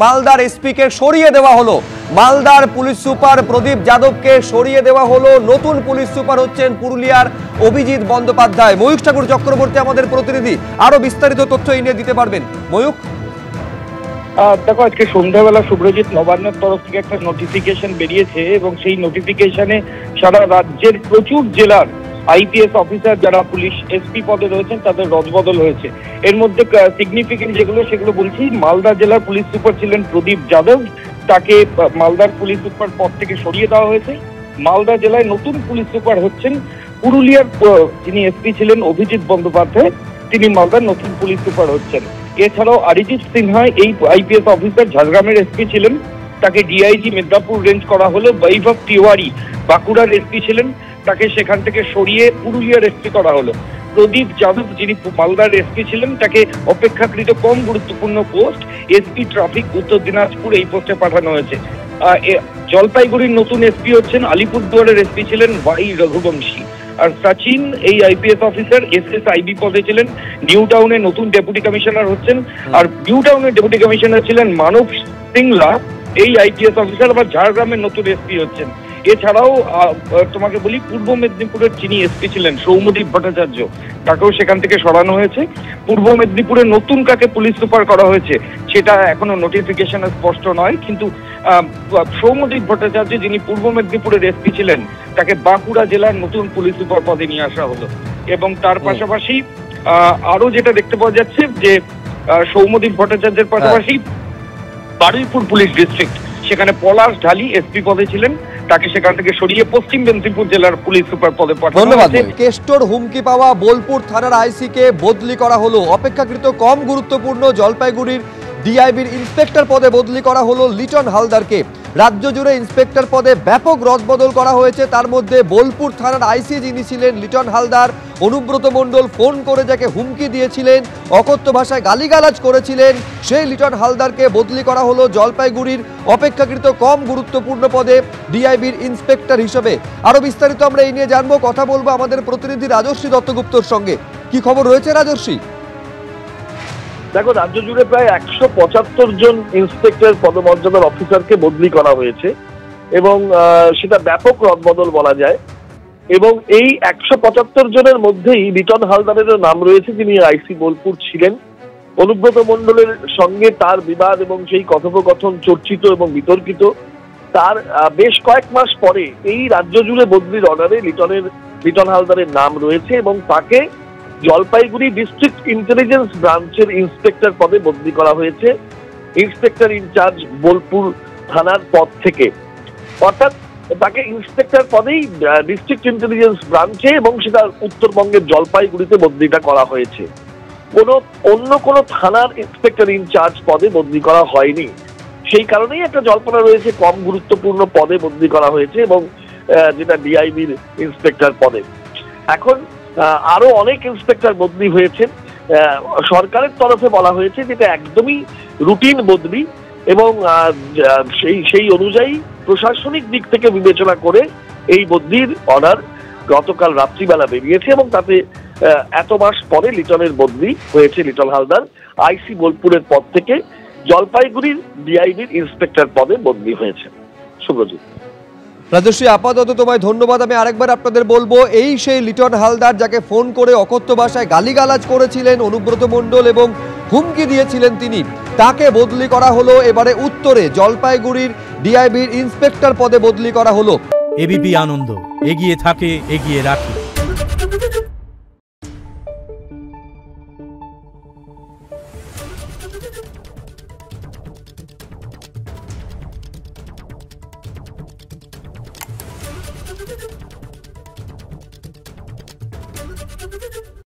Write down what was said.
মালদার এসপি কে সরিয়ে দেওয়া হলো। মালদার পুলিশ সুপার প্রদীপ যাদবকে সরিয়ে দেওয়া হলো। নতুন পুলিশ সুপার হচ্ছেন পুরুলিয়ার অভিজিৎ বন্দ্যোপাধ্যায়। ময়ূখ ঠাকুর চক্রবর্তী আমাদের প্রতিনিধি, আরো বিস্তারিত তথ্য এই নিয়ে দিতে পারবেন। ময়ূখ, দেখো, আজকে সন্ধ্যাবেলা শুভ্রজিৎ নবান্নের তরফ থেকে একটা নোটিফিকেশন বেরিয়েছে এবং সেই নোটিফিকেশনে সারা রাজ্যের প্রচুর জেলার আইপিএস অফিসার যারা পুলিশ এসপি পদে রয়েছেন তাদের রদবদল হয়েছে। এর মধ্যে সিগনিফিকেন্ট সেগুলো বলছি, মালদা জেলার পুলিশ সুপার ছিলেন প্রদীপ যাদব, তাকে মালদার পুলিশ সুপার পদ থেকে সরিয়ে দেওয়া হয়েছে। মালদা জেলায় নতুন পুলিশ সুপার হচ্ছেন পুরুলিয়ার যিনি এসপি ছিলেন অভিজিৎ বন্দ্যোপাধ্যায়, তিনি মালদার নতুন পুলিশ সুপার হচ্ছেন। এছাড়াও অরিজিৎ সিনহা এই আইপিএস অফিসার ঝাড়গ্রামের এসপি ছিলেন, তাকে ডিআইজি মিদনাপুর রেঞ্জ করা হলো। বৈভব তিওয়ারি বাঁকুড়ার এসপি ছিলেন, তাকে সেখান থেকে সরিয়ে পুরুলিয়ার এসপি করা হলো। প্রদীপ যাদব যিনি মালদার এসপি ছিলেন, তাকে অপেক্ষাকৃত কম গুরুত্বপূর্ণ পোস্ট এসপি ট্রাফিক উত্তর দিনাজপুর এই পোস্টে পাঠানো হয়েছে। জলপাইগুড়ির নতুন এসপি হচ্ছেন আলিপুরদুয়ারের এসপি ছিলেন ওয়াই রঘুবংশী। আর সচিন এই আইপিএস অফিসার এসএসআইবি পদে ছিলেন। নিউ টাউনে নতুন ডেপুটি কমিশনার হচ্ছেন। আর নিউ টাউনের ডেপুটি কমিশনার ছিলেন মানব সিংলা এই আইপিএস অফিসার, আবার ঝাড়গ্রামের নতুন এসপি হচ্ছেন। এছাড়াও তোমাকে বলি, পূর্ব মেদিনীপুরের যিনি এসপি ছিলেন সৌম্যদীপ ভট্টাচার্য, তাকেও সেখান থেকে সরানো হয়েছে। পূর্ব মেদিনীপুরে নতুন কাকে পুলিশ সুপার করা হয়েছে সেটা এখনো নোটিফিকেশনে স্পষ্ট নয়, কিন্তু সৌম্যদীপ ভট্টাচার্য যিনি পূর্ব মেদিনীপুরের এসপি ছিলেন, তাকে বাঁকুড়া জেলার নতুন পুলিশ সুপার পদে নিয়ে আসা হলো। এবং তার পাশাপাশি আরো যেটা দেখতে পাওয়া যাচ্ছে যে সৌম্যদীপ ভট্টাচার্যের পাশাপাশি বারুইপুর পুলিশ ডিস্ট্রিক্ট, সেখানে পলাশ ঢালি এসপি পদে ছিলেন, তাকে সেখান থেকে সরিয়ে পশ্চিম মেদিনীপুর জেলার পুলিশ সুপার পদে পাঠানো হয়েছে। কেষ্টর হুমকি পাওয়া বোলপুর থানার আইসি কে বদলি করা হলো। অপেক্ষাকৃত কম গুরুত্বপূর্ণ জলপাইগুড়ির ডিআইবির ইন্সপেক্টর পদে বদলি করা হলো লিটন হালদারকে। রাজ্য জুড়ে ইন্সপেক্টর পদে ব্যাপক রদবদল করা হয়েছে। তার মধ্যে বোলপুর থানার আইসি যিনি ছিলেন লিটন হালদার, অনুব্রত মণ্ডল ফোন করে যাকে হুমকি দিয়েছিলেন, অকথ্য ভাষায় গালিগালাজ করেছিলেন, সেই লিটন হালদারকে বদলি করা হলো জলপাইগুড়ির অপেক্ষাকৃত কম গুরুত্বপূর্ণ পদে ডিআইবির ইন্সপেক্টর হিসেবে। আরো বিস্তারিত আমরা এই নিয়ে জানবো, কথা বলবো আমাদের প্রতিনিধি রাজর্ষি দত্তগুপ্তর সঙ্গে। কি খবর রয়েছে রাজর্ষি? দেখো, রাজ্য জুড়ে প্রায় 175 জন ইন্সপেক্টর পদমর্যাদার অফিসারকে বদলি করা হয়েছে এবং সেটা ব্যাপক রদবদল বলা যায়। এবং এই 175 জনের মধ্যেই লিটন হালদারেরও নাম রয়েছে, যিনি আইসি বোলপুর ছিলেন। অনুব্রত মণ্ডলের সঙ্গে তার বিবাদ এবং সেই কথোপকথন চর্চিত এবং বিতর্কিত। তার বেশ কয়েক মাস পরে এই রাজ্য জুড়ে বদলির অর্ডারে লিটন হালদারের নাম রয়েছে এবং তাকে জলপাইগুড়ি ডিস্ট্রিক্ট ইন্টেলিজেন্স ব্রাঞ্চের ইন্সপেক্টর পদে বদলি করা হয়েছে, ইন্সপেক্টর ইনচার্জ বোলপুর থানার পদ থেকে। অর্থাৎ তাকে ইন্সপেক্টর পদেই ডিস্ট্রিক্ট ইন্টেলিজেন্স ব্রাঞ্চে এবং সেটা উত্তরবঙ্গের জলপাইগুড়িতে বদলিটা করা হয়েছে। অন্য কোনো থানার ইন্সপেক্টর ইনচার্জ পদে বদলি করা হয়নি। সেই কারণেই একটা জল্পনা রয়েছে কম গুরুত্বপূর্ণ পদে বদলি করা হয়েছে এবং যেটা ডিআইবির ইন্সপেক্টর পদে। এখন আরো অনেক ইন্সপেক্টর বদলি হয়েছেন। সরকারের তরফে বলা হয়েছে যেটা একদমই রুটিন বদলি এবং সেই অনুযায়ী প্রশাসনিক দিক থেকে বিবেচনা করে এই বদলির অর্ডার গতকাল রাত্রিবেলা বেরিয়েছে এবং তাতে এত মাস পরে লিটনের বদলি হয়েছে। লিটন হালদার আইসি বোলপুরের পদ থেকে জলপাইগুড়ির ডিআইবির ইন্সপেক্টর পদে বদলি হয়েছে। শুভজিৎ, রাজশ্রী, আপাতত তোমায় ধন্যবাদ। আমি আরেকবার আপনাদের বলবো, এই সেই লিটন হালদার যাকে ফোন করে অকথ্য ভাষায় গালিগালাজ করেছিলেন অনুব্রত মণ্ডল এবং হুমকি দিয়েছিলেন তিনি, তাকে বদলি করা হলো। এবারে উত্তরে জলপাইগুড়ির ডিআইবির ইন্সপেক্টর পদে বদলি করা হলো। এবিপি আনন্দ, এগিয়ে থাকে, এগিয়ে রাখে। Thank you.